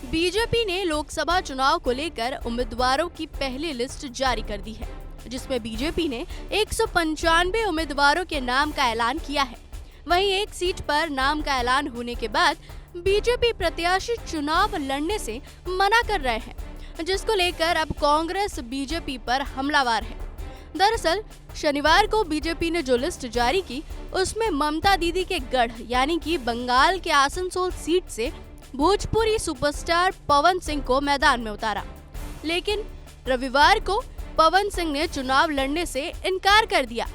BJP ने लोकसभा चुनाव को लेकर उम्मीदवारों की पहली लिस्ट जारी कर दी है, जिसमें बीजेपी ने 195 उम्मीदवारों के नाम का ऐलान किया है। वहीं एक सीट पर नाम का ऐलान होने के बाद बीजेपी प्रत्याशी चुनाव लड़ने से मना कर रहे हैं, जिसको लेकर अब कांग्रेस बीजेपी पर हमलावर है। दरअसल शनिवार को बीजेपी ने जो लिस्ट जारी की, उसमें ममता दीदी के गढ़ यानी कि बंगाल के आसनसोल सीट से भोजपुरी सुपरस्टार पवन सिंह को मैदान में उतारा, लेकिन रविवार को पवन सिंह ने चुनाव लड़ने से इनकार कर दिया।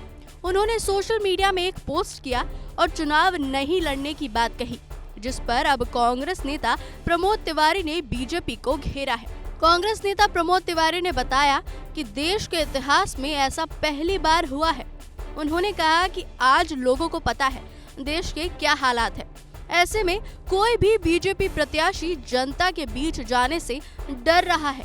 उन्होंने सोशल मीडिया में एक पोस्ट किया और चुनाव नहीं लड़ने की बात कही, जिस पर अब कांग्रेस नेता प्रमोद तिवारी ने बीजेपी को घेरा है। कांग्रेस नेता प्रमोद तिवारी ने बताया कि देश के इतिहास में ऐसा पहली बार हुआ है। उन्होंने कहा कि आज लोगों को पता है देश के क्या हालात है। ऐसे में कोई भी बीजेपी प्रत्याशी जनता के बीच जाने से डर रहा है।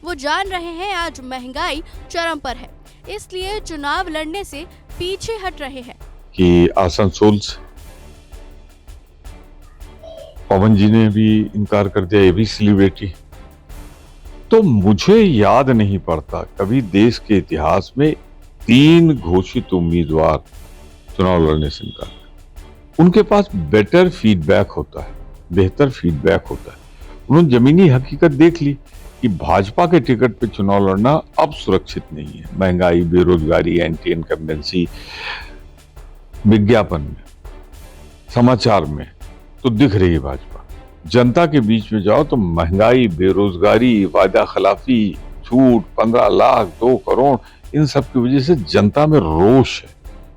वो जान रहे हैं आज महंगाई चरम पर है, इसलिए चुनाव लड़ने से पीछे हट रहे हैं। कि आसनसोल से पवन जी ने भी इनकार कर दिया, ये भी सेलिब्रिटी। तो मुझे याद नहीं पड़ता कभी देश के इतिहास में 3 घोषित उम्मीदवार चुनाव लड़ने से इनकार। उनके पास बेटर फीडबैक होता है, बेहतर फीडबैक होता है। उन्होंने जमीनी हकीकत देख ली कि भाजपा के टिकट पे चुनाव लड़ना अब सुरक्षित नहीं है। महंगाई, बेरोजगारी, एंटी इनकम्बेंसी, विज्ञापन में, समाचार में तो दिख रही है भाजपा। जनता के बीच में जाओ तो महंगाई, बेरोजगारी, वादा खिलाफी, छूट, 15 लाख, 2 करोड़, इन सब की वजह से जनता में रोष है।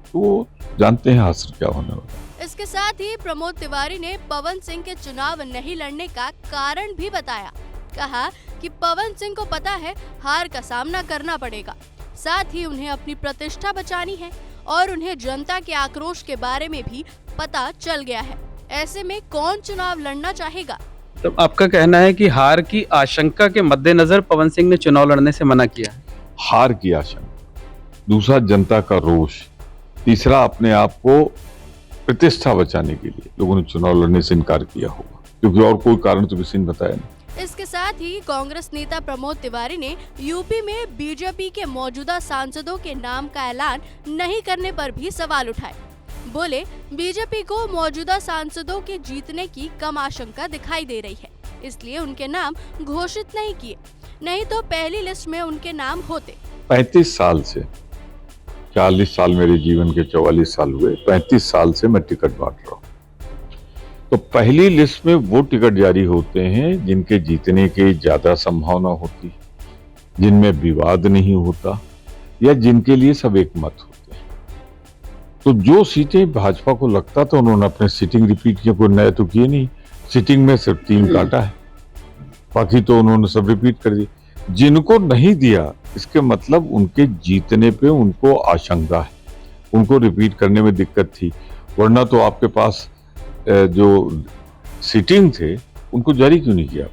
तो जानते हैं हासिल क्या होने वाला है। इसके साथ ही प्रमोद तिवारी ने पवन सिंह के चुनाव नहीं लड़ने का कारण भी बताया। कहा कि पवन सिंह को पता है हार का सामना करना पड़ेगा, साथ ही उन्हें अपनी प्रतिष्ठा बचानी है और उन्हें जनता के आक्रोश के बारे में भी पता चल गया है। ऐसे में कौन चुनाव लड़ना चाहेगा? तो आपका कहना है कि हार की आशंका के मद्देनजर पवन सिंह ने चुनाव लड़ने से मना किया है? हार की आशंका, दूसरा जनता का रोष, तीसरा अपने आप को प्रतिष्ठा बचाने के लिए लोगों ने चुनाव लड़ने से इनकार किया होगा, क्योंकि और कोई कारण तो किसी ने बताया नहीं। इसके साथ ही कांग्रेस नेता प्रमोद तिवारी ने यूपी में बीजेपी के मौजूदा सांसदों के नाम का ऐलान नहीं करने पर भी सवाल उठाए। बोले, बीजेपी को मौजूदा सांसदों के जीतने की कम आशंका दिखाई दे रही है, इसलिए उनके नाम घोषित नहीं किए, नहीं तो पहली लिस्ट में उनके नाम होते। 35 साल से, 40 साल मेरे जीवन के 44 साल हुए, 35 साल से मैं टिकट बांट रहा हूँ। तो पहली लिस्ट में वो टिकट जारी होते हैं जिनके जीतने की ज्यादा संभावना होती, जिनमें विवाद नहीं होता या जिनके लिए सब एक मत होते हैं। तो जो सीटें भाजपा को लगता था उन्होंने अपने सीटिंग रिपीट किया, कोई नया तो किए नहीं। सीटिंग में सिर्फ 3 काटा है, बाकी तो उन्होंने सब रिपीट कर दी। जिनको नहीं दिया इसके मतलब उनके जीतने पे उनको आशंका है, उनको रिपीट करने में दिक्कत थी, वरना तो आपके पास जो सीटिंग थे उनको जारी क्यों नहीं किया?